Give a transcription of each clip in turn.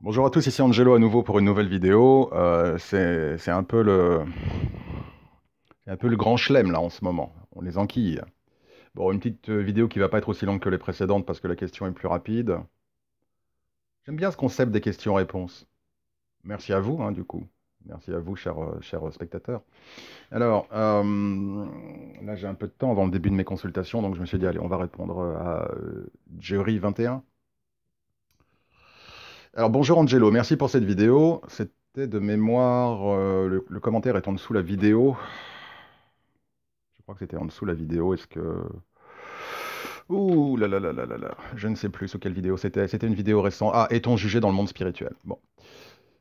Bonjour à tous, ici Angelo à nouveau pour une nouvelle vidéo. C'est un peu le grand chelem là en ce moment. On les enquille. Bon, une petite vidéo qui va pas être aussi longue que les précédentes parce que la question est plus rapide. J'aime bien ce concept des questions-réponses. Merci à vous, hein, du coup. Merci à vous, chers spectateurs. Alors, là j'ai un peu de temps avant le début de mes consultations, donc je me suis dit, allez, on va répondre à Jerry 21. Alors bonjour Angelo, merci pour cette vidéo. C'était de mémoire, le commentaire est en dessous la vidéo. Je crois que c'était en dessous la vidéo. Est-ce que... Ouh là là là là là là. Je ne sais plus sous quelle vidéo c'était. C'était une vidéo récente. Ah, est-on jugé dans le monde spirituel? Bon,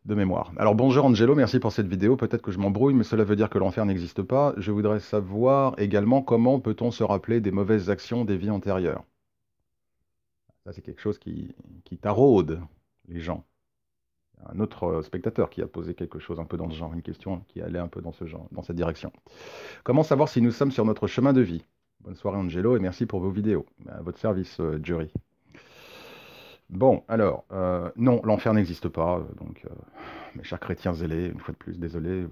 de mémoire. Alors bonjour Angelo, merci pour cette vidéo. Peut-être que je m'embrouille, mais cela veut dire que l'enfer n'existe pas. Je voudrais savoir également comment peut-on se rappeler des mauvaises actions des vies antérieures. Ça, c'est quelque chose qui taraude les gens. Un autre spectateur qui a posé quelque chose un peu dans ce genre, une question qui allait un peu dans ce genre, dans cette direction. Comment savoir si nous sommes sur notre chemin de vie? Bonne soirée Angelo et merci pour vos vidéos. À votre service, Jury. Bon, alors, non, l'enfer n'existe pas. Mes chers chrétiens zélés, une fois de plus, désolé,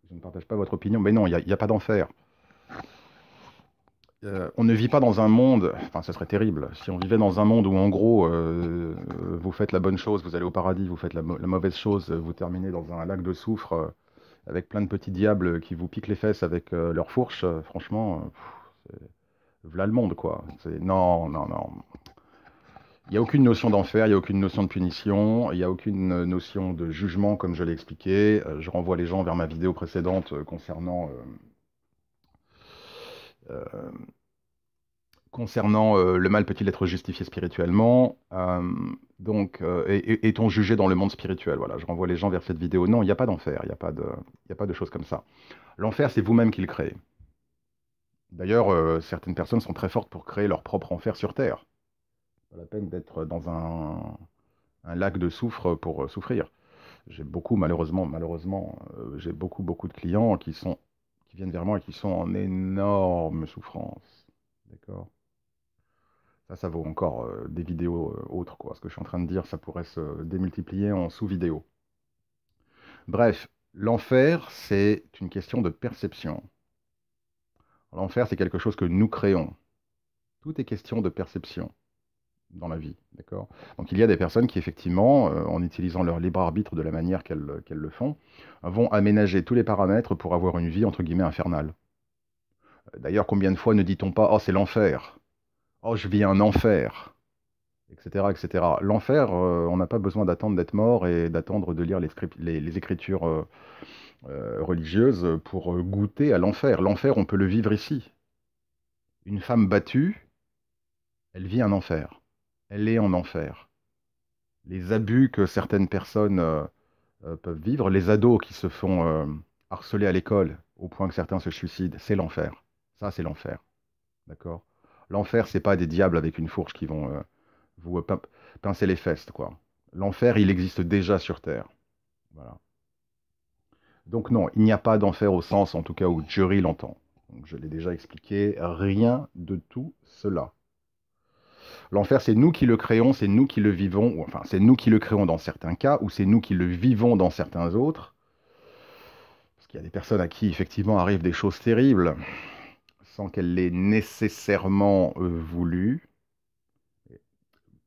je ne partage pas votre opinion, mais non, il n'y a pas d'enfer. On ne vit pas dans un monde, enfin ce serait terrible, si on vivait dans un monde où en gros vous faites la bonne chose, vous allez au paradis, vous faites la mauvaise chose, vous terminez dans un lac de soufre avec plein de petits diables qui vous piquent les fesses avec leurs fourches, franchement, v'là le monde quoi. Non, non, non. Il n'y a aucune notion d'enfer, il n'y a aucune notion de punition, il n'y a aucune notion de jugement comme je l'ai expliqué. Je renvoie les gens vers ma vidéo précédente euh, concernant le mal peut-il être justifié spirituellement. Est-on jugé dans le monde spirituel? Voilà, je renvoie les gens vers cette vidéo. Non, il n'y a pas d'enfer, il y a pas de choses comme ça. L'enfer, c'est vous-même qui le créez. D'ailleurs, certaines personnes sont très fortes pour créer leur propre enfer sur Terre. Pas la peine d'être dans un lac de soufre pour souffrir. J'ai beaucoup, malheureusement, j'ai beaucoup de clients qui viennent vers moi et qui sont en énorme souffrance. D'accord? Ça vaut encore des vidéos autres, quoi. Ce que je suis en train de dire, ça pourrait se démultiplier en sous-vidéos. Bref, l'enfer, c'est une question de perception. L'enfer, c'est quelque chose que nous créons. Tout est question de perception dans la vie, d'accord? Donc il y a des personnes qui, effectivement, en utilisant leur libre arbitre de la manière qu'elles le font, vont aménager tous les paramètres pour avoir une vie, entre guillemets, infernale. D'ailleurs, combien de fois ne dit-on pas, oh, c'est l'enfer, oh, je vis un enfer, etc., etc. L'enfer, on n'a pas besoin d'attendre d'être mort et d'attendre de lire les écritures religieuses pour goûter à l'enfer. L'enfer, on peut le vivre ici. Une femme battue, elle vit un enfer. Elle est en enfer. Les abus que certaines personnes peuvent vivre, les ados qui se font harceler à l'école au point que certains se suicident, c'est l'enfer. Ça, c'est l'enfer. D'accord? L'enfer, c'est pas des diables avec une fourche qui vont vous pincer les fesses, quoi. L'enfer, il existe déjà sur Terre. Voilà. Donc non, il n'y a pas d'enfer au sens, en tout cas, où Jury l'entend. Donc, je l'ai déjà expliqué, rien de tout cela. L'enfer, c'est nous qui le créons, c'est nous qui le vivons, ou enfin, c'est nous qui le créons dans certains cas, ou c'est nous qui le vivons dans certains autres. Parce qu'il y a des personnes à qui, effectivement, arrivent des choses terribles, sans qu'elles l'aient nécessairement voulu.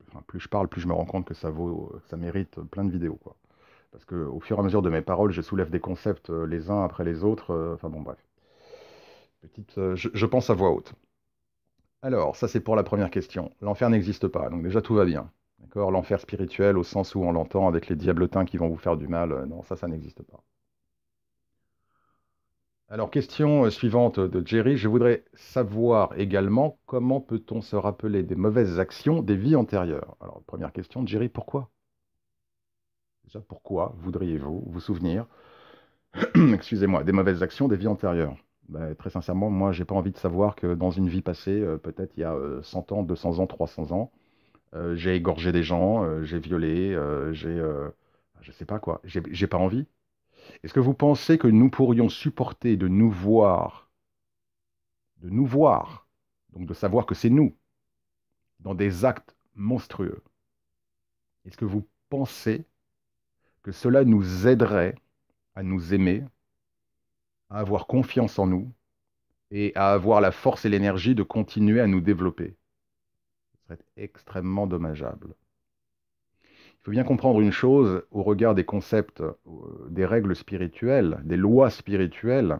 Enfin, plus je parle, plus je me rends compte que ça mérite plein de vidéos, quoi. Parce qu'au fur et à mesure de mes paroles, je soulève des concepts les uns après les autres. Enfin bon, bref. Je pense à voix haute. Alors, ça c'est pour la première question. L'enfer n'existe pas, donc déjà tout va bien. D'accord? L'enfer spirituel, au sens où on l'entend avec les diablotins qui vont vous faire du mal, non, ça n'existe pas. Alors, question suivante de Jerry. Je voudrais savoir également comment peut-on se rappeler des mauvaises actions des vies antérieures. Alors, première question, Jerry, pourquoi? Déjà, pourquoi voudriez-vous vous souvenir, excusez-moi, des mauvaises actions des vies antérieures? Ben, très sincèrement, moi, j'ai pas envie de savoir que dans une vie passée, peut-être il y a 100 ans, 200 ans, 300 ans, j'ai égorgé des gens, j'ai violé, je sais pas quoi, j'ai pas envie. Est-ce que vous pensez que nous pourrions supporter de nous voir, donc de savoir que c'est nous, dans des actes monstrueux? Est-ce que vous pensez que cela nous aiderait à nous aimer, à avoir confiance en nous et à avoir la force et l'énergie de continuer à nous développer. Ce serait extrêmement dommageable. Il faut bien comprendre une chose au regard des concepts, des règles spirituelles, des lois spirituelles.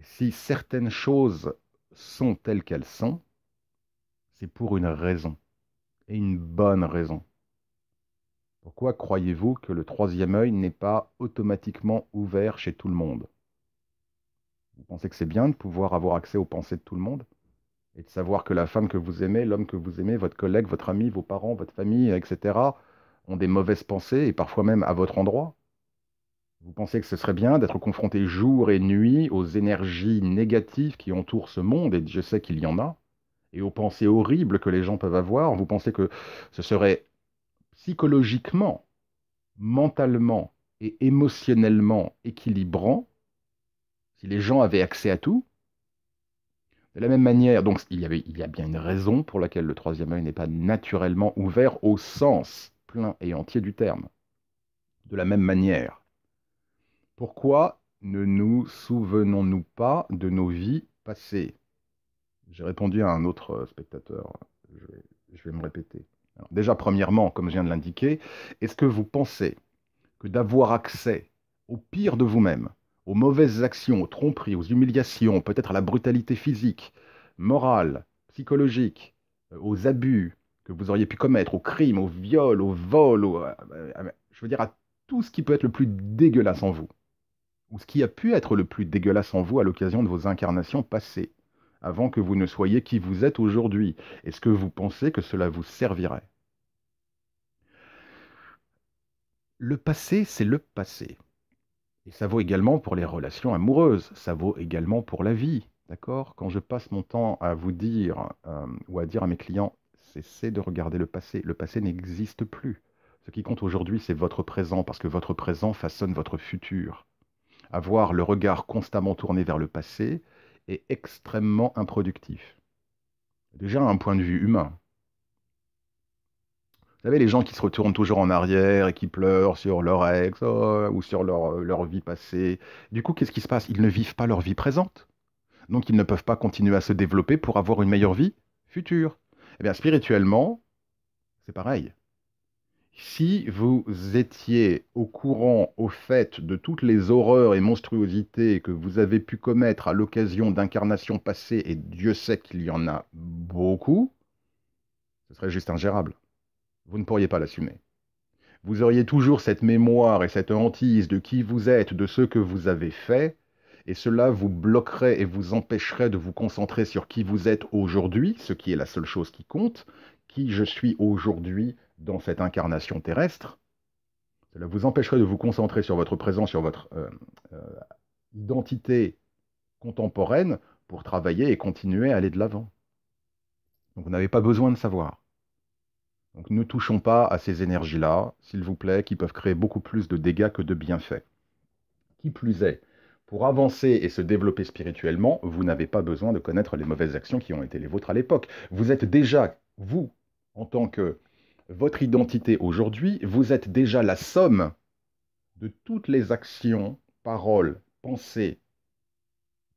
Si certaines choses sont telles qu'elles sont, c'est pour une raison, et une bonne raison. Pourquoi croyez-vous que le troisième œil n'est pas automatiquement ouvert chez tout le monde? Vous pensez que c'est bien de pouvoir avoir accès aux pensées de tout le monde? Et de savoir que la femme que vous aimez, l'homme que vous aimez, votre collègue, votre ami, vos parents, votre famille, etc., ont des mauvaises pensées, et parfois même à votre endroit? Vous pensez que ce serait bien d'être confronté jour et nuit aux énergies négatives qui entourent ce monde, et je sais qu'il y en a, et aux pensées horribles que les gens peuvent avoir? Vous pensez que ce serait psychologiquement, mentalement et émotionnellement équilibrant si les gens avaient accès à tout? De la même manière, donc il y a bien une raison pour laquelle le troisième œil n'est pas naturellement ouvert au sens plein et entier du terme. De la même manière, pourquoi ne nous souvenons-nous pas de nos vies passées? J'ai répondu à un autre spectateur, je vais me répéter. Alors, déjà, premièrement, comme je viens de l'indiquer, est-ce que vous pensez que d'avoir accès au pire de vous-même, aux mauvaises actions, aux tromperies, aux humiliations, peut-être à la brutalité physique, morale, psychologique, aux abus que vous auriez pu commettre, aux crimes, aux viols, aux vols, je veux dire à tout ce qui peut être le plus dégueulasse en vous, ou ce qui a pu être le plus dégueulasse en vous à l'occasion de vos incarnations passées, avant que vous ne soyez qui vous êtes aujourd'hui. Est-ce que vous pensez que cela vous servirait? Le passé, c'est le passé. Et ça vaut également pour les relations amoureuses, ça vaut également pour la vie, d'accord? Quand je passe mon temps à vous dire ou à dire à mes clients, cessez de regarder le passé n'existe plus. Ce qui compte aujourd'hui, c'est votre présent, parce que votre présent façonne votre futur. Avoir le regard constamment tourné vers le passé est extrêmement improductif. Déjà, un point de vue humain. Vous savez, les gens qui se retournent toujours en arrière et qui pleurent sur leur ex ou sur leur vie passée. Du coup, qu'est-ce qui se passe? Ils ne vivent pas leur vie présente. Donc, ils ne peuvent pas continuer à se développer pour avoir une meilleure vie future. Eh bien, spirituellement, c'est pareil. Si vous étiez au courant, au fait de toutes les horreurs et monstruosités que vous avez pu commettre à l'occasion d'incarnations passées, et Dieu sait qu'il y en a beaucoup, ce serait juste ingérable. Vous ne pourriez pas l'assumer. Vous auriez toujours cette mémoire et cette hantise de qui vous êtes, de ce que vous avez fait, et cela vous bloquerait et vous empêcherait de vous concentrer sur qui vous êtes aujourd'hui, ce qui est la seule chose qui compte, qui je suis aujourd'hui dans cette incarnation terrestre. Cela vous empêcherait de vous concentrer sur votre présent, sur votre euh, identité contemporaine pour travailler et continuer à aller de l'avant. Donc vous n'avez pas besoin de savoir. Donc ne touchons pas à ces énergies-là, s'il vous plaît, qui peuvent créer beaucoup plus de dégâts que de bienfaits. Qui plus est, pour avancer et se développer spirituellement, vous n'avez pas besoin de connaître les mauvaises actions qui ont été les vôtres à l'époque. Vous êtes déjà, vous, en tant que votre identité aujourd'hui, vous êtes déjà la somme de toutes les actions, paroles, pensées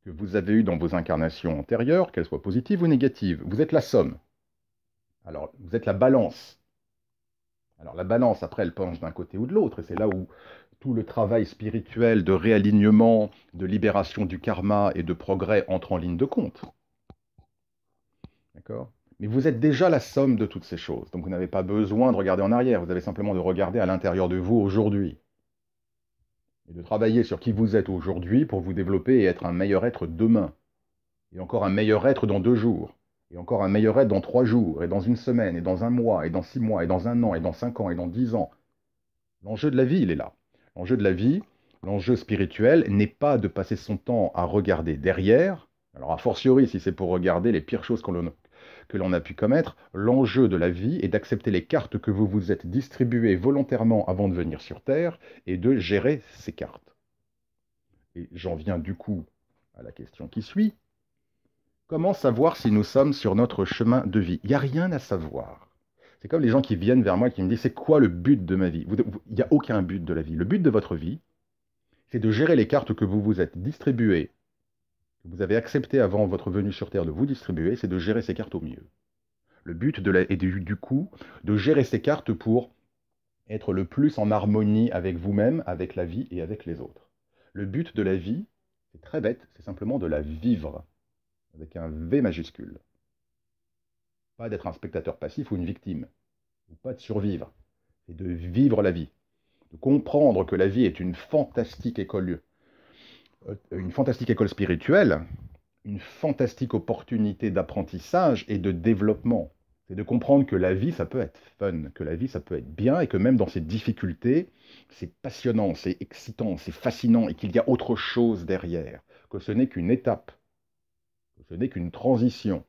que vous avez eues dans vos incarnations antérieures, qu'elles soient positives ou négatives. Vous êtes la somme. Alors, vous êtes la balance. Alors la balance, après, elle penche d'un côté ou de l'autre, et c'est là où tout le travail spirituel de réalignement, de libération du karma et de progrès entre en ligne de compte. D'accord? Mais vous êtes déjà la somme de toutes ces choses, donc vous n'avez pas besoin de regarder en arrière, vous avez simplement de regarder à l'intérieur de vous aujourd'hui. Et de travailler sur qui vous êtes aujourd'hui pour vous développer et être un meilleur être demain. Et encore un meilleur être dans 2 jours. Et encore un meilleur être dans 3 jours, et dans une semaine, et dans un mois, et dans 6 mois, et dans un an, et dans 5 ans, et dans 10 ans. L'enjeu de la vie, il est là. L'enjeu de la vie, l'enjeu spirituel, n'est pas de passer son temps à regarder derrière, alors a fortiori si c'est pour regarder les pires choses que l'on a pu commettre, l'enjeu de la vie est d'accepter les cartes que vous vous êtes distribuées volontairement avant de venir sur Terre et de gérer ces cartes. Et j'en viens du coup à la question qui suit. Comment savoir si nous sommes sur notre chemin de vie? Il n'y a rien à savoir. C'est comme les gens qui viennent vers moi et qui me disent, c'est quoi le but de ma vie? Il n'y a aucun but de la vie. Le but de votre vie, c'est de gérer les cartes que vous vous êtes distribuées, que vous avez accepté avant votre venue sur Terre de vous distribuer, c'est de gérer ces cartes au mieux. Le but est du coup de gérer ces cartes pour être le plus en harmonie avec vous-même, avec la vie et avec les autres. Le but de la vie, c'est très bête, c'est simplement de la vivre, avec un V majuscule. Pas d'être un spectateur passif ou une victime, ou pas de survivre. C'est de vivre la vie, de comprendre que la vie est une fantastique école spirituelle, une fantastique opportunité d'apprentissage et de développement. C'est de comprendre que la vie, ça peut être fun, que la vie, ça peut être bien, et que même dans ces difficultés, c'est passionnant, c'est excitant, c'est fascinant, et qu'il y a autre chose derrière, que ce n'est qu'une étape, que ce n'est qu'une transition.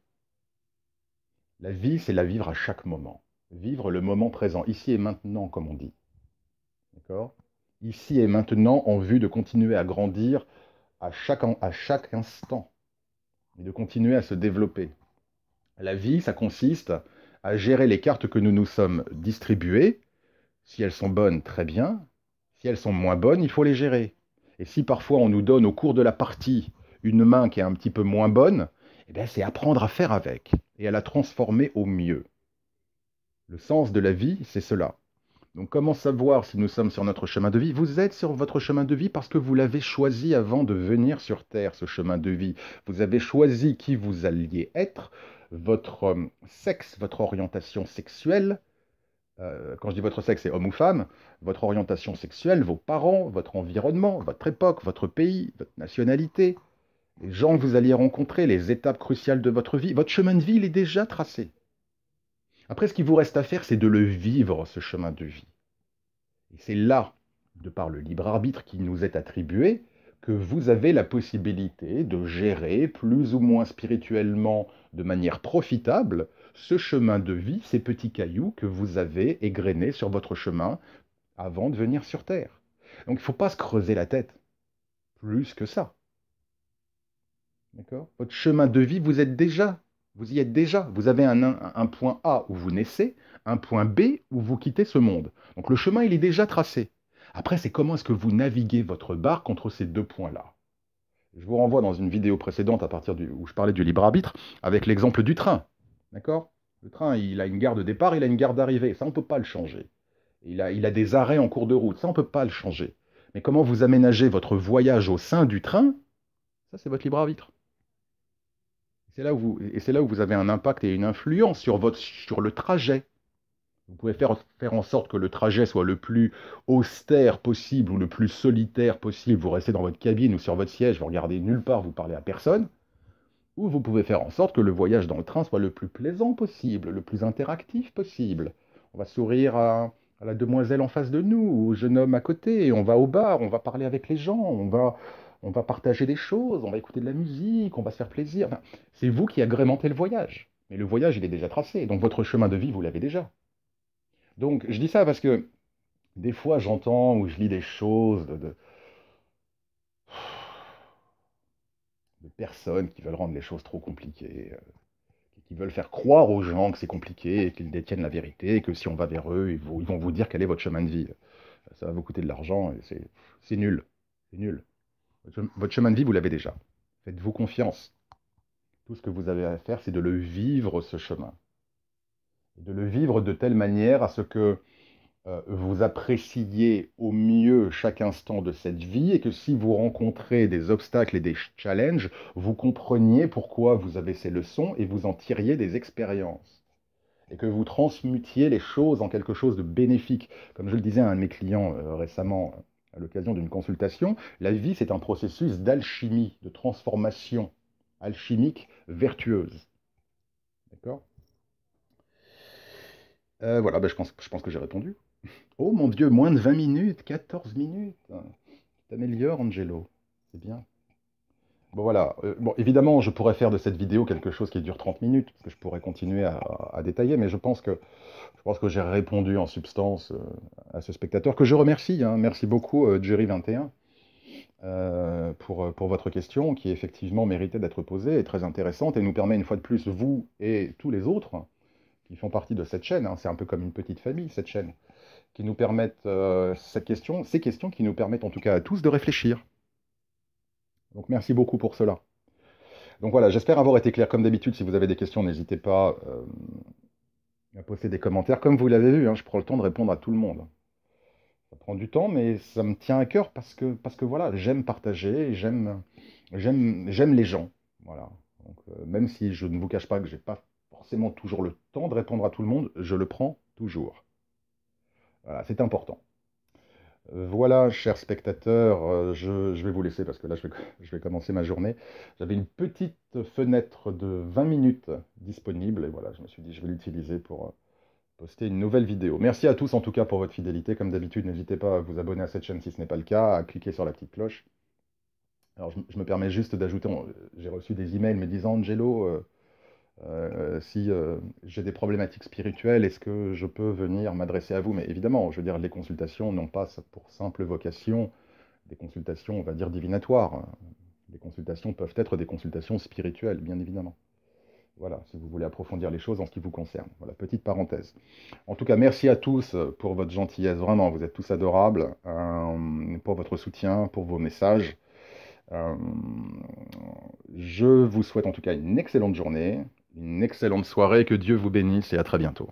La vie, c'est la vivre à chaque moment. Vivre le moment présent, ici et maintenant, comme on dit. D'accord? Ici et maintenant, en vue de continuer à grandir à chaque instant, et de continuer à se développer. La vie, ça consiste à gérer les cartes que nous nous sommes distribuées. Si elles sont bonnes, très bien. Si elles sont moins bonnes, il faut les gérer. Et si parfois on nous donne au cours de la partie une main qui est un petit peu moins bonne, eh bien, c'est apprendre à faire avec et à la transformer au mieux. Le sens de la vie, c'est cela. Donc comment savoir si nous sommes sur notre chemin de vie? Vous êtes sur votre chemin de vie parce que vous l'avez choisi avant de venir sur Terre, ce chemin de vie. Vous avez choisi qui vous alliez être, votre sexe, votre orientation sexuelle. Quand je dis votre sexe, c'est homme ou femme. Votre orientation sexuelle, vos parents, votre environnement, votre époque, votre pays, votre nationalité, les gens que vous alliez rencontrer, les étapes cruciales de votre vie. Votre chemin de vie, il est déjà tracé. Après, ce qu'il vous reste à faire, c'est de le vivre, ce chemin de vie. Et c'est là, de par le libre arbitre qui nous est attribué, que vous avez la possibilité de gérer plus ou moins spirituellement, de manière profitable, ce chemin de vie, ces petits cailloux que vous avez égrenés sur votre chemin avant de venir sur Terre. Donc il ne faut pas se creuser la tête, plus que ça. D'accord? Votre chemin de vie, vous y êtes déjà. Vous avez un point A où vous naissez, un point B où vous quittez ce monde. Donc le chemin, il est déjà tracé. Après, c'est comment est-ce que vous naviguez votre barque entre ces deux points-là. Je vous renvoie dans une vidéo précédente où je parlais du libre arbitre, avec l'exemple du train. D'accord? Le train, il a une gare de départ, il a une gare d'arrivée. Ça, on ne peut pas le changer. Il a des arrêts en cours de route. Ça, on ne peut pas le changer. Mais comment vous aménagez votre voyage au sein du train, ça, c'est votre libre arbitre. C'est là où vous avez un impact et une influence sur le trajet. Vous pouvez faire en sorte que le trajet soit le plus austère possible ou le plus solitaire possible. Vous restez dans votre cabine ou sur votre siège, vous regardez nulle part, vous parlez à personne. Ou vous pouvez faire en sorte que le voyage dans le train soit le plus plaisant possible, le plus interactif possible. On va sourire à la demoiselle en face de nous, au jeune homme à côté, on va au bar, on va parler avec les gens, on va partager des choses, on va écouter de la musique, on va se faire plaisir. Enfin, c'est vous qui agrémentez le voyage. Mais le voyage, il est déjà tracé, donc votre chemin de vie, vous l'avez déjà. Donc je dis ça parce que des fois j'entends ou je lis des choses de personnes qui veulent rendre les choses trop compliquées, qui veulent faire croire aux gens que c'est compliqué, et qu'ils détiennent la vérité, et que si on va vers eux, ils vont vous dire quel est votre chemin de vie. Ça va vous coûter de l'argent, et c'est nul. C'est nul. Votre chemin de vie, vous l'avez déjà. Faites-vous confiance. Tout ce que vous avez à faire, c'est de le vivre, ce chemin. Et de le vivre de telle manière à ce que vous appréciez au mieux chaque instant de cette vie et que si vous rencontrez des obstacles et des challenges, vous compreniez pourquoi vous avez ces leçons et vous en tiriez des expériences. Et que vous transmutiez les choses en quelque chose de bénéfique. Comme je le disais à un de mes clients récemment à l'occasion d'une consultation, la vie c'est un processus d'alchimie, de transformation alchimique vertueuse. D'accord? Voilà, ben, je pense que j'ai répondu. Oh mon Dieu, moins de 20 minutes, 14 minutes. Tu t'améliores, Angelo. C'est bien. Bon voilà. Bon, évidemment, je pourrais faire de cette vidéo quelque chose qui dure 30 minutes, parce que je pourrais continuer à détailler, mais je pense que j'ai répondu en substance à ce spectateur, que je remercie, hein. Merci beaucoup, Jerry21, pour votre question, qui effectivement méritait d'être posée, et très intéressante, et nous permet une fois de plus, vous et tous les autres, qui font partie de cette chaîne, hein. C'est un peu comme une petite famille, cette chaîne, qui nous permettent, ces questions qui nous permettent en tout cas à tous de réfléchir. Donc merci beaucoup pour cela. Donc voilà, j'espère avoir été clair comme d'habitude. Si vous avez des questions, n'hésitez pas à poster des commentaires. Comme vous l'avez vu, hein, je prends le temps de répondre à tout le monde. Ça prend du temps, mais ça me tient à cœur parce que voilà, j'aime partager, j'aime les gens. Voilà. Donc, même si je ne vous cache pas que j'ai pas forcément toujours le temps de répondre à tout le monde, je le prends toujours. Voilà, c'est important. Voilà, chers spectateurs, je vais vous laisser parce que là, je vais commencer ma journée. J'avais une petite fenêtre de 20 minutes disponible et voilà, je me suis dit, je vais l'utiliser pour poster une nouvelle vidéo. Merci à tous en tout cas pour votre fidélité. Comme d'habitude, n'hésitez pas à vous abonner à cette chaîne si ce n'est pas le cas, à cliquer sur la petite cloche. Alors, je me permets juste d'ajouter, j'ai reçu des emails me disant, Angelo, si j'ai des problématiques spirituelles, est-ce que je peux venir m'adresser à vous? Mais évidemment, je veux dire, les consultations n'ont pas pour simple vocation des consultations, on va dire, divinatoires. Les consultations peuvent être des consultations spirituelles, bien évidemment. Voilà, si vous voulez approfondir les choses en ce qui vous concerne. Voilà, petite parenthèse. En tout cas, merci à tous pour votre gentillesse. Vraiment, vous êtes tous adorables, pour votre soutien, pour vos messages. Euh, je vous souhaite en tout cas une excellente journée, une excellente soirée, que Dieu vous bénisse et à très bientôt.